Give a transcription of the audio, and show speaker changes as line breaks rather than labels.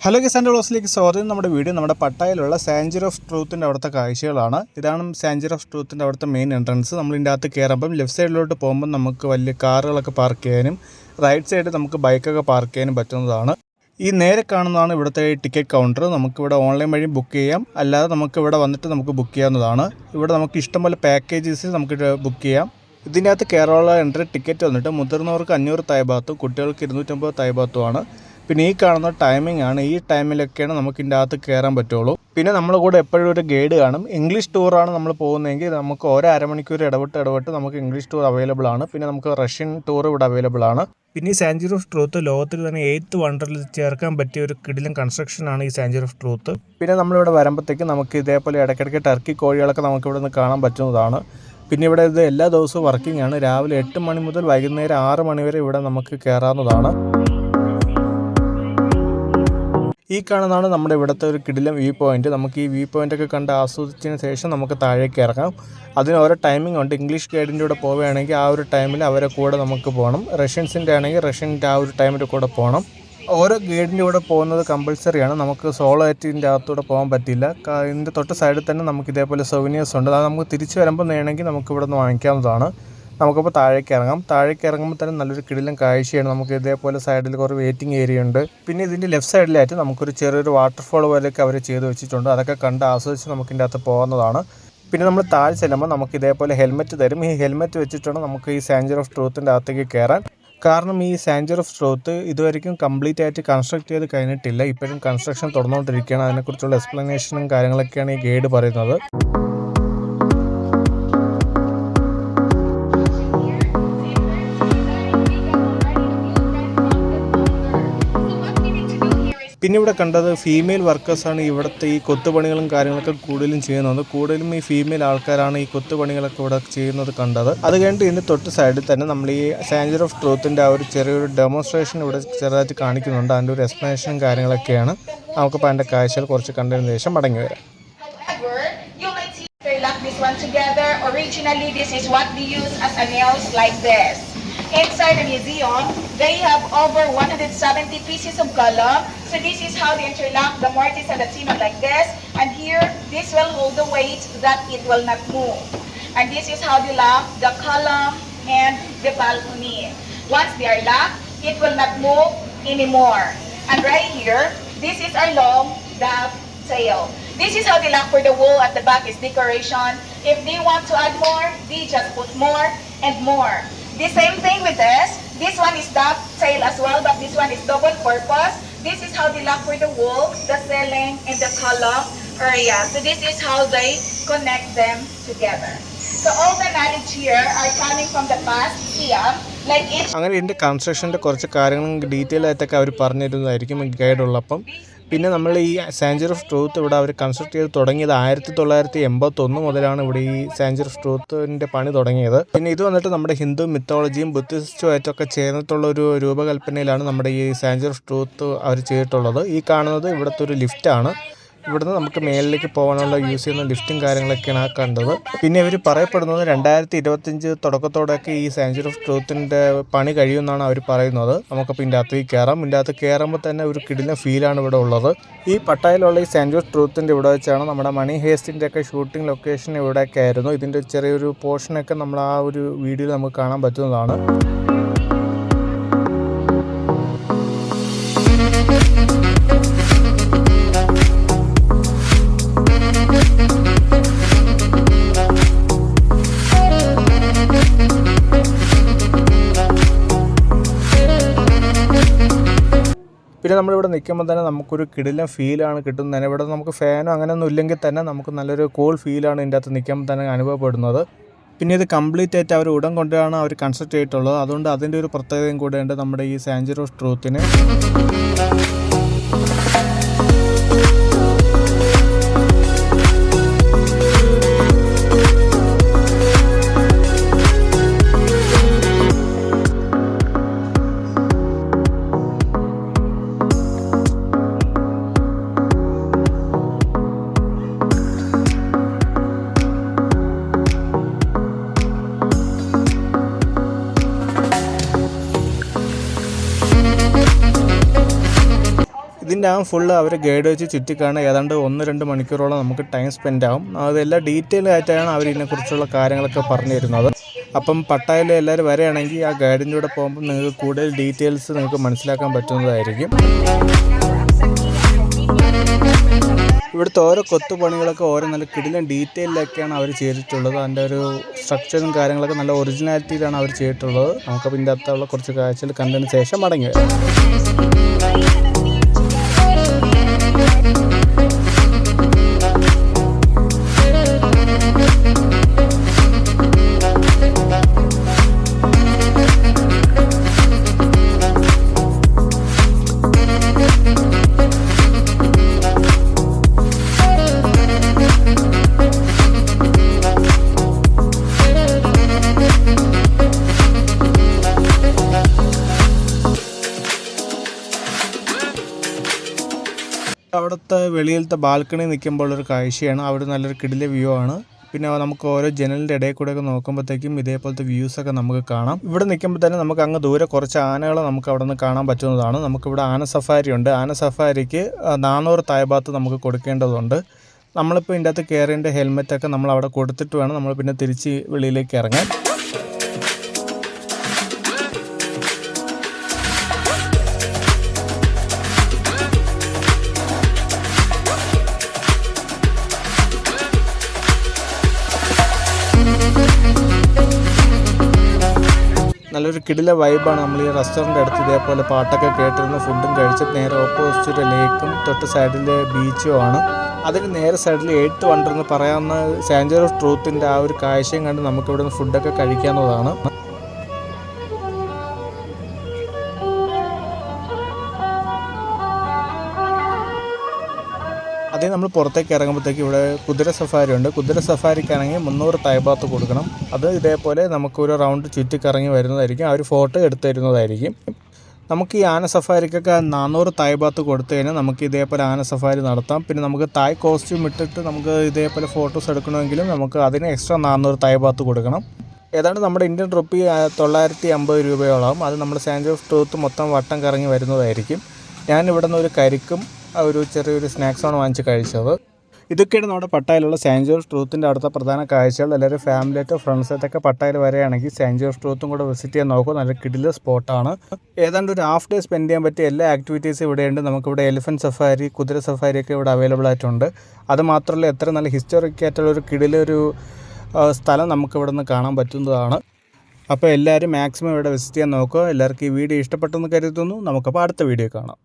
Hello guys വ്ളോഗ്സിലേക്ക് സ്വാഗതം. നമ്മുടെ video നമ്മുടെ പട്ടായയിലുള്ള സാഞ്ചുറി ഓഫ് ട്രൂത്തിൻ്റെ അവിടുത്തെ കാഴ്ചകളാണ്. ഇതാണ് സാഞ്ചുറി ഓഫ് ട്രൂത്തിൻ്റെ അവിടുത്തെ മെയിൻ എൻട്രൻസ്. നമ്മൾ ഇതിൻ്റെ അകത്ത് കയറുമ്പം ലെഫ്റ്റ് സൈഡിലോട്ട് പോകുമ്പം നമുക്ക് വലിയ കാറുകളൊക്കെ പാർക്ക് ചെയ്യാനും റൈറ്റ് സൈഡ് നമുക്ക് ബൈക്കൊക്കെ പാർക്ക് ചെയ്യാനും പറ്റുന്നതാണ്. ഈ നേരെ കാണുന്നതാണ് ഇവിടുത്തെ ടിക്കറ്റ് കൗണ്ടർ. നമുക്കിവിടെ ഓൺലൈൻ വഴി ബുക്ക് ചെയ്യാം, അല്ലാതെ നമുക്കിവിടെ വന്നിട്ട് നമുക്ക് ബുക്ക് ചെയ്യാവുന്നതാണ്. ഇവിടെ നമുക്ക് ഇഷ്ടംപോലെ പാക്കേജസ് നമുക്ക് ബുക്ക് ചെയ്യാം. ഇതിൻ്റെ അകത്ത് കയറാനുള്ള എൻട്രി ടിക്കറ്റ് വന്നിട്ട് മുതിർന്നവർക്ക് 500 തായ് ബാത്തും കുട്ടികൾക്ക് 250 തായ് ബാത്തുമാണ്. പിന്നെ ഈ കാണുന്ന ടൈമിംഗ് ആണ്. ഈ ടൈമിലൊക്കെയാണ് നമുക്ക് ഇതിൻ്റെ അകത്ത് കയറാൻ പറ്റുള്ളൂ. പിന്നെ നമ്മുടെ കൂടെ എപ്പോഴും ഒരു ഗൈഡ് കാണും. ഇംഗ്ലീഷ് ടൂറാണ് നമ്മൾ പോകുന്നതെങ്കിൽ നമുക്ക് ഓരോ അരമണിക്കൂർ ഇടവിട്ട് നമുക്ക് ഇംഗ്ലീഷ് ടൂർ അവൈലബിൾ ആണ്. പിന്നെ നമുക്ക് റഷ്യൻ ടൂർ ഇവിടെ അവൈലബിൾ ആണ്. പിന്നെ ഈ സാഞ്ചുറി ഓഫ് ട്രൂത്ത് ലോകത്തിൽ തന്നെ 8th വണ്ടറിൽ ചേർക്കാൻ പറ്റിയ ഒരു കിടിലൻ കൺസ്ട്രക്ഷനാണ് ഈ സാഞ്ചുറി ഓഫ് ട്രൂത്ത്. പിന്നെ നമ്മളിവിടെ വരുമ്പോഴത്തേക്ക് നമുക്ക് ഇതേപോലെ ഇടയ്ക്കിടയ്ക്ക് ടർക്കി കോഴികളൊക്കെ നമുക്ക് ഇവിടെ നിന്ന് കാണാൻ പറ്റുന്നതാണ്. പിന്നെ ഇവിടെ ഇത് എല്ലാ ദിവസവും വർക്കിംഗ് ആണ്. രാവിലെ 8 മണി മുതൽ വൈകുന്നേരം 6 മണി വരെ ഇവിടെ നമുക്ക് കയറാവുന്നതാണ്. ഈ കാണുന്നതാണ് നമ്മുടെ ഇവിടുത്തെ ഒരു കിടിലം വ്യൂ പോയിന്റ്. നമുക്ക് ഈ വ്യൂ പോയിൻ്റൊക്കെ കണ്ട് ആസ്വദിച്ചതിന് ശേഷം നമുക്ക് താഴേക്ക് ഇറങ്ങാം. അതിന് ഓരോ ടൈമിംഗ് ഉണ്ട്. ഇംഗ്ലീഷ് ഗൈഡിൻ്റെ കൂടെ പോവുകയാണെങ്കിൽ ആ ഒരു ടൈമിൽ അവരെ കൂടെ നമുക്ക് പോകണം. റഷ്യൻസിൻ്റെ ആണെങ്കിൽ റഷ്യൻ്റെ ആ ഒരു ടൈമിൻ്റെ കൂടെ പോകണം. ഓരോ ഗൈഡിൻ്റെ കൂടെ പോകുന്നത് കമ്പൽസറിയാണ്. നമുക്ക് സോളോ ആയിട്ട് ഇതിൻ്റെ അകത്തൂടെ പോകാൻ പറ്റില്ല. ഇതിൻ്റെ തൊട്ട് സൈഡിൽ തന്നെ നമുക്ക് ഇതേപോലെ സൊവനിയേഴ്സ് ഉണ്ട്. അത് നമുക്ക് തിരിച്ച് വരുമ്പോൾ വേണമെങ്കിൽ നമുക്ക് ഇവിടെ നിന്ന് വാങ്ങിക്കാവുന്നതാണ്. നമുക്കപ്പോൾ താഴേക്ക് ഇറങ്ങാം. താഴേക്ക് ഇറങ്ങുമ്പോൾ തന്നെ നല്ലൊരു കിടിലൻ കാഴ്ചയാണ്. നമുക്ക് ഇതേപോലെ സൈഡിൽ കുറേ വെയിറ്റിംഗ് ഏരിയ ഉണ്ട്. പിന്നെ ഇതിൻ്റെ ലെഫ്റ്റ് സൈഡിലായിട്ട് നമുക്കൊരു ചെറിയൊരു വാട്ടർഫോൾ പോലെയൊക്കെ അവർ ചെയ്ത് വെച്ചിട്ടുണ്ട്. അതൊക്കെ കണ്ട് ആസ്വദിച്ച് നമുക്ക് ഇതിൻ്റെ അകത്ത് പോകുന്നതാണ്. പിന്നെ നമ്മൾ താഴെ ചെല്ലുമ്പോൾ നമുക്ക് ഇതേപോലെ ഹെൽമെറ്റ് തരും. ഈ ഹെൽമെറ്റ് വെച്ചിട്ടാണ് നമുക്ക് ഈ സാഞ്ചുറി ഓഫ് ട്രൂത്തിൻ്റെ അകത്തേക്ക് കയറാൻ. കാരണം ഈ സാഞ്ചുറി ഓഫ് ട്രൂത്ത് ഇതുവരെയും കംപ്ലീറ്റ് ആയിട്ട് കൺസ്ട്രക്ട് ചെയ്ത് കഴിഞ്ഞിട്ടില്ല. ഇപ്പോഴും കൺസ്ട്രക്ഷൻ തുടർന്നുകൊണ്ടിരിക്കുകയാണ്. അതിനെക്കുറിച്ചുള്ള എക്സ്പ്ലനേഷനും കാര്യങ്ങളൊക്കെയാണ് ഈ ഗൈഡ് പറയുന്നത്. പിന്നെ ഇവിടെ കണ്ടത് ഫീമെയിൽ വർക്കേഴ്സാണ് ഇവിടുത്തെ ഈ കൊത്തുപണികളും കാര്യങ്ങളൊക്കെ കൂടുതലും ചെയ്യുന്നത്. കൂടുതലും ഈ ഫീമെയിൽ ആൾക്കാരാണ് ഈ കൊത്തുപണികളൊക്കെ ഇവിടെ ചെയ്യുന്നത് കണ്ടത്. അത് കഴിഞ്ഞിട്ട് ഇതിൻ്റെ തൊട്ട് സൈഡിൽ തന്നെ നമ്മൾ ഈ സാഞ്ചുറി ഓഫ് ട്രൂത്തിൻ്റെ ആ ഒരു ചെറിയൊരു ഡെമോൺസ്ട്രേഷൻ ഇവിടെ ചെറുതായിട്ട് കാണിക്കുന്നുണ്ട്. അതിൻ്റെ ഒരു എക്സ്പ്ലനേഷനും കാര്യങ്ങളൊക്കെയാണ്. നമുക്കിപ്പോൾ അതിൻ്റെ കാഴ്ചകൾ കുറച്ച് കണ്ടതിന് ശേഷം മടങ്ങി വരാം.
Inside the museum, they have over 170 pieces of column. So this is how they interlock the mortise and the tenon like this. And here, this will hold the weight that it will not move. And this is how they lock the column and the balcony. Once they are locked, it will not move anymore. And right here, this is our long dovetail. This is how they lock for the wall at the back is decoration. If they want to add more, they just put more and more. The same thing with this. This one is dovetail as well, but this one is double purpose. This is how they lock for the wall, the ceiling, and the column area. So this is how they connect them together. So all the knowledge here are coming from the past here.
അങ്ങനെ ഇതിൻ്റെ കൺസ്ട്രക്ഷൻ്റെ കുറച്ച് കാര്യങ്ങളും detail ആയിട്ടൊക്കെ അവർ പറഞ്ഞു തരുന്നതായിരിക്കും guide ഉള്ളപ്പം. പിന്നെ നമ്മൾ ഈ സാഞ്ചുറി ഓഫ് ട്രൂത്ത് ഇവിടെ അവർ കൺസ്ട്രക്ട് ചെയ്ത് തുടങ്ങിയത് 1981 മുതലാണ് ഇവിടെ ഈ സാഞ്ചുറി ഓഫ് ട്രൂത്തിൻ്റെ പണി തുടങ്ങിയത്. പിന്നെ ഇത് വന്നിട്ട് നമ്മുടെ ഹിന്ദു മിത്തോളജിയും ബുദ്ധിസ്റ്റുമായിട്ടൊക്കെ ചേർന്നിട്ടുള്ള ഒരു രൂപകൽപ്പനയിലാണ് നമ്മുടെ ഈ സാഞ്ചുറി ഓഫ് ട്രൂത്ത് അവർ ചെയ്തിട്ടുള്ളത്. ഈ കാണുന്നത് ഇവിടുത്തെ ഒരു ലിഫ്റ്റാണ്. ഇവിടുന്ന് നമുക്ക് മേലിലേക്ക് പോകാനുള്ള യൂസ് ചെയ്യുന്ന ലിഫ്റ്റും കാര്യങ്ങളൊക്കെയാണ് കണ്ടത്. പിന്നെ ഇവർ പറയപ്പെടുന്നത് 2025 തുടക്കത്തോടെയൊക്കെ ഈ സാഞ്ചുറി ഓഫ് ട്രൂത്തിൻ്റെ പണി കഴിയുമെന്നാണ് അവർ പറയുന്നത്. നമുക്കപ്പോൾ ഇതിൻ്റെ അകത്തേക്ക് കയറാം. ഇതിൻ്റെ അകത്ത് കയറുമ്പോൾ തന്നെ ഒരു കിടിലൻ ഫീലാണ് ഇവിടെ ഉള്ളത്. ഈ പട്ടായയിലുള്ള ഈ സാഞ്ചുറി ഓഫ് ട്രൂത്തിൻ്റെ ഇവിടെ വെച്ചാണ് നമ്മുടെ മണി ഹേസ്റ്റിൻ്റെ ഒക്കെ ഷൂട്ടിംഗ് ലൊക്കേഷൻ ഇവിടെയൊക്കെ ആയിരുന്നു. ഇതിൻ്റെ ചെറിയൊരു പോർഷനൊക്കെ നമ്മൾ ആ ഒരു വീഡിയോയിൽ നമുക്ക് കാണാൻ പറ്റുന്നതാണ്. പിന്നെ നമ്മളിവിടെ നിൽക്കുമ്പോൾ തന്നെ നമുക്കൊരു കിടിലൻ ഫീലാണ് കിട്ടുന്നത്. ഇവിടെ നമുക്ക് ഫാനോ അങ്ങനെയൊന്നും ഇല്ലെങ്കിൽ തന്നെ നമുക്ക് നല്ലൊരു കൂൾ ഫീലാണ് ഇതിൻ്റെ അകത്ത് നിൽക്കുമ്പോൾ തന്നെ അനുഭവപ്പെടുന്നത്. പിന്നെ ഇത് കംപ്ലീറ്റ് ആയിട്ട് അവർ ഉടൻ കൊണ്ടാണ് അവർ കൺസ്ട്രക്ട് ചെയ്തിട്ടുള്ളത്. അതുകൊണ്ട് അതിൻ്റെ ഒരു പ്രത്യേകതയും കൂടെയുണ്ട് നമ്മുടെ ഈ സാഞ്ചുറി ഓഫ് ട്രൂത്തിന്. ഇതിൻ്റെ ഫുള്ള് അവർ ഗൈഡ് വെച്ച് ചുറ്റിക്കാണ് ഏതാണ്ട് 1-2 മണിക്കൂറോളം നമുക്ക് ടൈം സ്പെൻഡ് ആവും. അതെല്ലാം ഡീറ്റെയിൽ ആയിട്ടാണ് അവർ ഇതിനെക്കുറിച്ചുള്ള കാര്യങ്ങളൊക്കെ പറഞ്ഞു തരുന്നത്. അപ്പം പട്ടായയിൽ എല്ലാവരും വരികയാണെങ്കിൽ ആ ഗൈഡിൻ്റെ കൂടെ പോകുമ്പോൾ നിങ്ങൾക്ക് കൂടുതൽ ഡീറ്റെയിൽസ് നിങ്ങൾക്ക് മനസ്സിലാക്കാൻ പറ്റുന്നതായിരിക്കും. ഇവിടുത്തെ ഓരോ കൊത്തുപണികളൊക്കെ ഓരോ നല്ല കിടിലൻ ഡീറ്റെയിലൊക്കെയാണ് അവർ ചെയ്തിട്ടുള്ളത്. അതിൻ്റെ ഒരു സ്ട്രക്ചറും കാര്യങ്ങളൊക്കെ നല്ല ഒറിജിനാലിറ്റിയിലാണ് അവർ ചെയ്തിട്ടുള്ളത്. നമുക്കപ്പോൾ ഇതിൻ്റെ അകത്തുള്ള കുറച്ച് കാഴ്ചകൾ കണ്ടതിന് ശേഷം മടങ്ങി വരാം. അവിടുത്തെ വെളിയിലത്തെ ബാൽക്കണി നിൽക്കുമ്പോഴൊരു കാഴ്ചയാണ്. അവിടെ നല്ലൊരു കിടില വ്യൂ ആണ്. പിന്നെ നമുക്ക് ഓരോ ജനലിൻ്റെ ഇടയിൽ കൂടെയൊക്കെ നോക്കുമ്പോഴത്തേക്കും ഇതേപോലത്തെ വ്യൂസൊക്കെ നമുക്ക് കാണാം. ഇവിടെ നിൽക്കുമ്പോൾ തന്നെ നമുക്ക് അങ്ങ് ദൂരെ കുറച്ച് ആനകളെ നമുക്ക് അവിടെ നിന്ന് കാണാൻ പറ്റുന്നതാണ്. നമുക്കിവിടെ ആന സഫാരി ഉണ്ട്. ആന സഫാരിക്ക് 400 തായ്ബാത്ത് നമുക്ക് കൊടുക്കേണ്ടതുണ്ട്. നമ്മളിപ്പോൾ ഇതിൻ്റെ അകത്ത് കയറേണ്ട ഹെൽമെറ്റൊക്കെ നമ്മൾ അവിടെ കൊടുത്തിട്ട് വേണം നമ്മൾ പിന്നെ തിരിച്ച് വെളിയിലേക്ക് ഇറങ്ങാൻ. നല്ലൊരു കിടില വൈബാണ്. നമ്മൾ ഈ റെസ്റ്റോറൻ്റ് അടുത്ത് ഇതേപോലെ പാട്ടൊക്കെ കേട്ടിരുന്ന ഫുഡും കഴിച്ച് നേരെ ഓപ്പോസിറ്റ് ഒരു ലേക്കും തൊട്ട് സൈഡിൽ ബീച്ചും ആണ്. അതിന് നേരെ സൈഡിൽ 8th വണ്ടർ എന്ന് പറയാവുന്ന സാഞ്ചുറി ഓഫ് ട്രൂത്തിൻ്റെ ആ ഒരു കാഴ്ചയും കണ്ട് നമുക്കിവിടെ നിന്ന് ഫുഡൊക്കെ കഴിക്കാവുന്നതാണ്. അതേ നമ്മൾ പുറത്തേക്ക് ഇറങ്ങുമ്പോഴത്തേക്ക് ഇവിടെ കുതിര സഫാരി ഉണ്ട്. കുതിര സഫാരിക്കാണെങ്കിൽ 300 തായ്ബാത്ത് കൊടുക്കണം. അത് ഇതേപോലെ നമുക്കൊരു റൗണ്ട് ചുറ്റിക്കറങ്ങി വരുന്നതായിരിക്കും. ആ ഒരു ഫോട്ടോ എടുത്തു തരുന്നതായിരിക്കും. നമുക്ക് ഈ ആന സഫാരിക്കൊക്കെ 400 തായ്ബാത്ത് കൊടുത്തു കഴിഞ്ഞാൽ നമുക്ക് ഇതേപോലെ ആന സഫാരി നടത്താം. പിന്നെ നമുക്ക് തായ് കോസ്റ്റ്യൂം ഇട്ടിട്ട് നമുക്ക് ഇതേപോലെ ഫോട്ടോസ് എടുക്കണമെങ്കിലും നമുക്ക് അതിന് എക്സ്ട്രാ 400 തായ്ബാത്ത് കൊടുക്കണം. ഏതാണ്ട് നമ്മുടെ ഇന്ത്യൻ റുപ്പി 950 രൂപയോളം. അത് നമ്മുടെ സാഞ്ചുറി ഓഫ് ട്രൂത്ത് മൊത്തം വട്ടം കറങ്ങി വരുന്നതായിരിക്കും. ഞാൻ ഇവിടെ നിന്ന് ഒരു കരിക്കും ഒരു ചെറിയൊരു സ്നാക്സാണ് വാങ്ങിച്ച് കഴിച്ചത്. ഇതൊക്കെയാണ് നമ്മുടെ പട്ടായയിലുള്ള സാഞ്ചുറി ഓഫ് ട്രൂത്തിൻ്റെ അടുത്ത പ്രധാന കാഴ്ചകൾ. എല്ലാവരും ഫാമിലിയായിട്ടോ ഫ്രണ്ട്സായിട്ടൊക്കെ പട്ടായയിൽ വരികയാണെങ്കിൽ സാഞ്ചുറി ഓഫ് ട്രൂത്തും കൂടെ വിസിറ്റ് ചെയ്യാൻ നോക്കും. നല്ല കിടില സ്പോട്ടാണ്. ഏതാണ്ട് ഒരു ഹാഫ് ഡേ സ്പെൻഡ് ചെയ്യാൻ പറ്റിയ എല്ലാ ആക്ടിവിറ്റീസും ഇവിടെയുണ്ട്. നമുക്കിവിടെ എലിഫൻറ്റ് സഫാരി, കുതിര സഫാരിയൊക്കെ ഇവിടെ അവൈലബിൾ ആയിട്ടുണ്ട്. അതുമാത്രമല്ല എത്ര നല്ല ഹിസ്റ്റോറിക് ആയിട്ടുള്ളൊരു കിടിലൊരു സ്ഥലം നമുക്ക് ഇവിടെ നിന്ന് കാണാൻ പറ്റുന്നതാണ്. അപ്പോൾ എല്ലാവരും മാക്സിമം ഇവിടെ വിസിറ്റ് ചെയ്യാൻ നോക്കുക. എല്ലാവർക്കും ഈ വീഡിയോ ഇഷ്ടപ്പെട്ടെന്ന് കരുതുന്നു. നമുക്കപ്പോൾ അടുത്ത വീഡിയോ കാണാം.